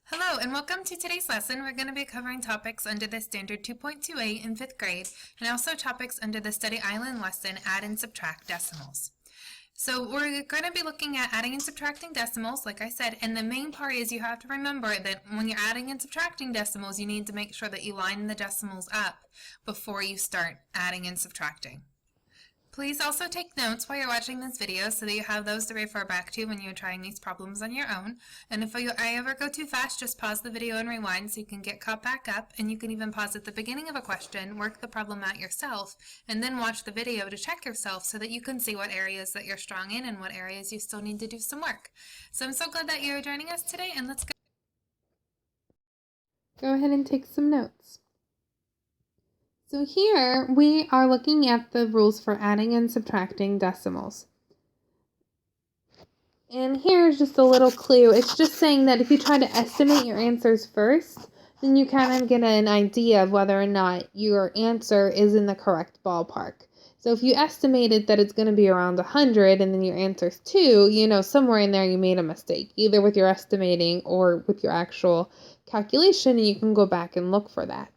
Hello and welcome to today's lesson. We're going to be covering topics under the Standard 2.28 in 5th grade and also topics under the Study Island lesson, Add and Subtract Decimals. So we're going to be looking at adding and subtracting decimals, like I said, and the main part is you have to remember that when you're adding and subtracting decimals, you need to make sure that you line the decimals up before you start adding and subtracting. Please also take notes while you're watching this video so that you have those to refer back to when you're trying these problems on your own. And if I ever go too fast, just pause the video and rewind so you can get caught back up. And you can even pause at the beginning of a question, work the problem out yourself, and then watch the video to check yourself so that you can see what areas that you're strong in and what areas you still need to do some work. So I'm so glad that you're joining us today, and let's go ahead and take some notes. So here we are looking at the rules for adding and subtracting decimals. And here's just a little clue. It's just saying that if you try to estimate your answers first, then you kind of get an idea of whether or not your answer is in the correct ballpark. So if you estimated that it's going to be around 100 and then your answer is 2, somewhere in there you made a mistake, either with your estimating or with your actual calculation, and you can go back and look for that.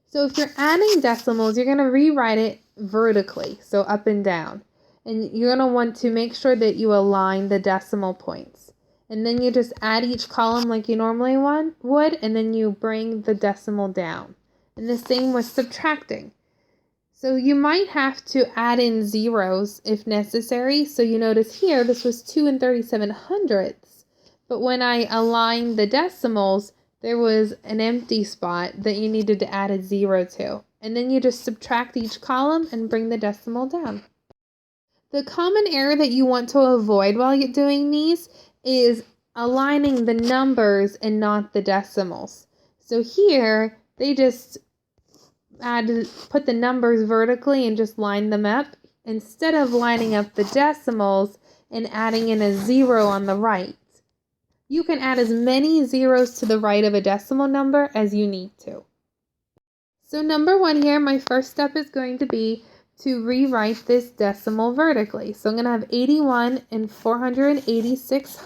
So if you're adding decimals, you're going to rewrite it vertically, so up and down. And you're going to want to make sure that you align the decimal points. And then you just add each column like you normally would, and then you bring the decimal down. And the same with subtracting. So you might have to add in zeros if necessary. So you notice here, this was 2 37/100. But when I aligned the decimals, there was an empty spot that you needed to add a 0 to. And then you just subtract each column and bring the decimal down. The common error that you want to avoid while you're doing these is aligning the numbers and not the decimals. So here, they just put the numbers vertically and just line them up instead of lining up the decimals and adding in a 0 on the right. You can add as many zeros to the right of a decimal number as you need to. So number 1 here, my first step is going to be to rewrite this decimal vertically. So I'm going to have 81 and 486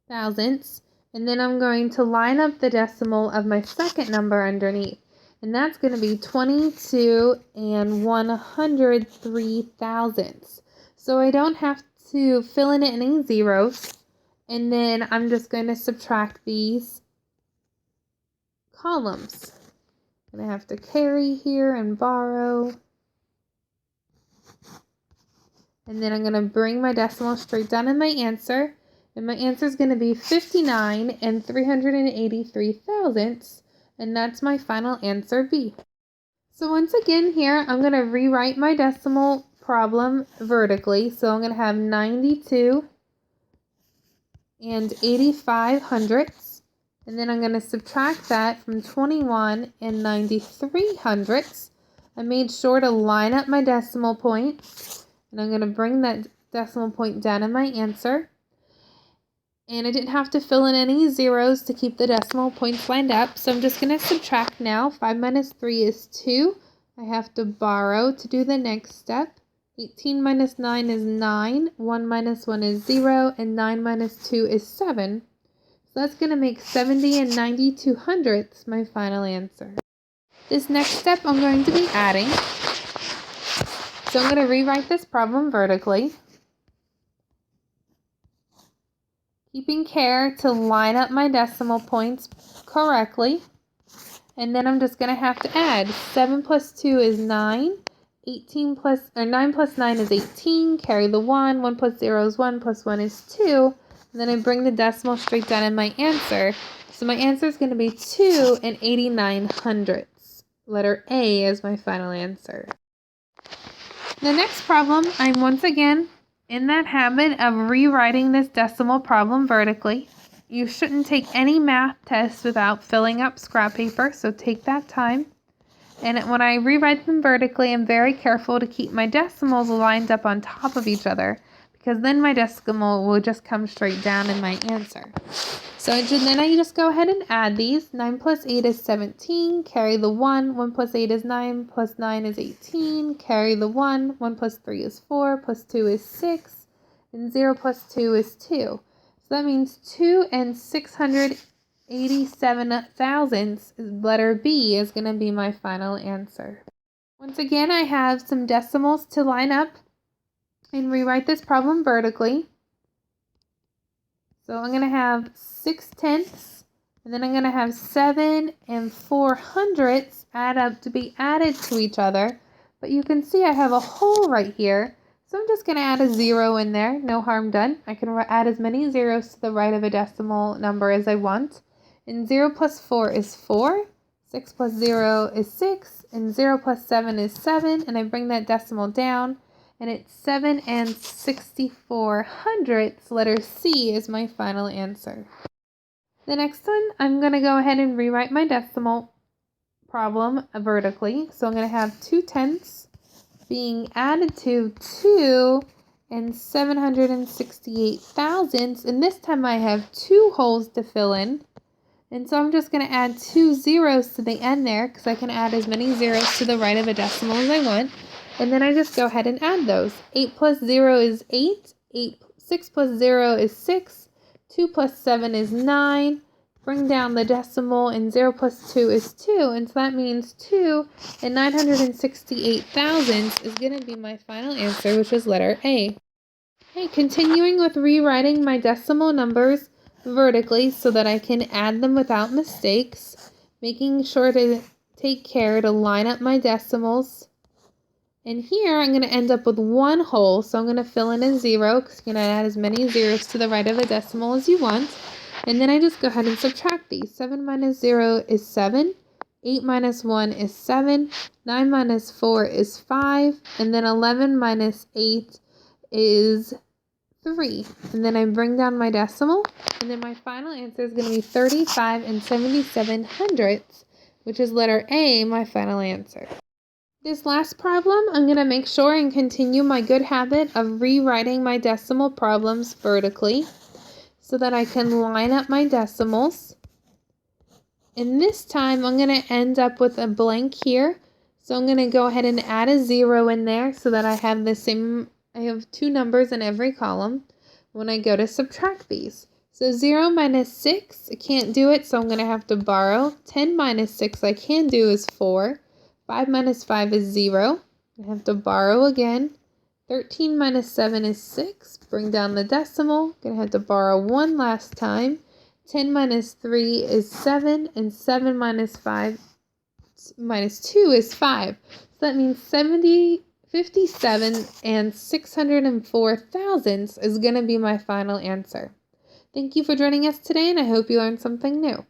thousandths, and then I'm going to line up the decimal of my second number underneath. And that's going to be 22 and 103 thousandths. So I don't have to fill in any zeros. And then I'm just going to subtract these columns. And I have to carry here and borrow. And then I'm going to bring my decimal straight down in my answer. And my answer is going to be 59 and 383 thousandths. And that's my final answer, B. So once again here, I'm going to rewrite my decimal problem vertically. So I'm going to have 92 and 85 hundredths, and then I'm going to subtract that from 21 and 93 hundredths. I made sure to line up my decimal points, and I'm going to bring that decimal point down in my answer. And I didn't have to fill in any zeros to keep the decimal points lined up, so I'm just going to subtract now. 5 minus 3 is 2. I have to borrow to do the next step. 18 minus 9 is 9, 1 minus 1 is 0, and 9 minus 2 is 7. So that's going to make 70 and 92 hundredths my final answer. This next step I'm going to be adding. So I'm going to rewrite this problem vertically, keeping care to line up my decimal points correctly. And then I'm just going to have to add. 7 plus 2 is 9. 9 plus 9 is 18, carry the 1, 1 plus 0 is 1, plus 1 is 2, and then I bring the decimal straight down in my answer. So my answer is going to be 2 and 89 hundredths. Letter A is my final answer. The next problem, I'm once again in that habit of rewriting this decimal problem vertically. You shouldn't take any math tests without filling up scrap paper, so take that time. And when I rewrite them vertically, I'm very careful to keep my decimals lined up on top of each other, because then my decimal will just come straight down in my answer. So then I just go ahead and add these. 9 plus 8 is 17, carry the 1. 1 plus 8 is 9, plus 9 is 18, carry the 1. 1 plus 3 is 4, plus 2 is 6, and 0 plus 2 is 2. So that means 2 and 687 thousandths, letter B, is going to be my final answer. Once again, I have some decimals to line up and rewrite this problem vertically. So I'm going to have 6/10, and then I'm going to have 7 and 400ths add up to be added to each other. But you can see I have a hole right here. So I'm just going to add a 0 in there. No harm done. I can add as many zeros to the right of a decimal number as I want. And 0 plus 4 is 4. 6 plus 0 is 6. And 0 plus 7 is 7. And I bring that decimal down. And it's 7 and 64 hundredths. Letter C is my final answer. The next one, I'm going to go ahead and rewrite my decimal problem vertically. So I'm going to have 2/10 being added to 2 and 768 thousandths. And this time I have 2 holes to fill in. And so I'm just going to add 2 zeros to the end there, because I can add as many zeros to the right of a decimal as I want. And then I just go ahead and add those. 8 plus 0 is 8. 6 plus 0 is 6. 2 plus 7 is 9. Bring down the decimal, and 0 plus 2 is 2. And so that means 2 and 968 thousandths is going to be my final answer, which is letter A. Okay, continuing with rewriting my decimal numbers vertically so that I can add them without mistakes, making sure to take care to line up my decimals. And here I'm going to end up with 1 hole, so I'm going to fill in a 0 because you're going to add as many zeros to the right of a decimal as you want. And then I just go ahead and subtract these. 7 minus 0 is 7. 8 minus 1 is 7. 9 minus 4 is 5. And then 11 minus 8 is 3. And then I bring down my decimal. And then my final answer is going to be 35 and 77 hundredths, which is letter A, my final answer. This last problem, I'm going to make sure and continue my good habit of rewriting my decimal problems vertically so that I can line up my decimals. And this time I'm going to end up with a blank here. So I'm going to go ahead and add a 0 in there so that I have the same, I have 2 numbers in every column when I go to subtract these. So 0 minus 6, I can't do it, so I'm going to have to borrow. 10 minus 6 I can do is 4. 5 minus 5 is 0. I have to borrow again. 13 minus 7 is 6. Bring down the decimal. Gonna have to borrow 1 last time. 10 minus 3 is 7. And 7 minus 5 minus 2 is 5. So that means 57 and 604 thousandths is gonna be my final answer. Thank you for joining us today, and I hope you learned something new.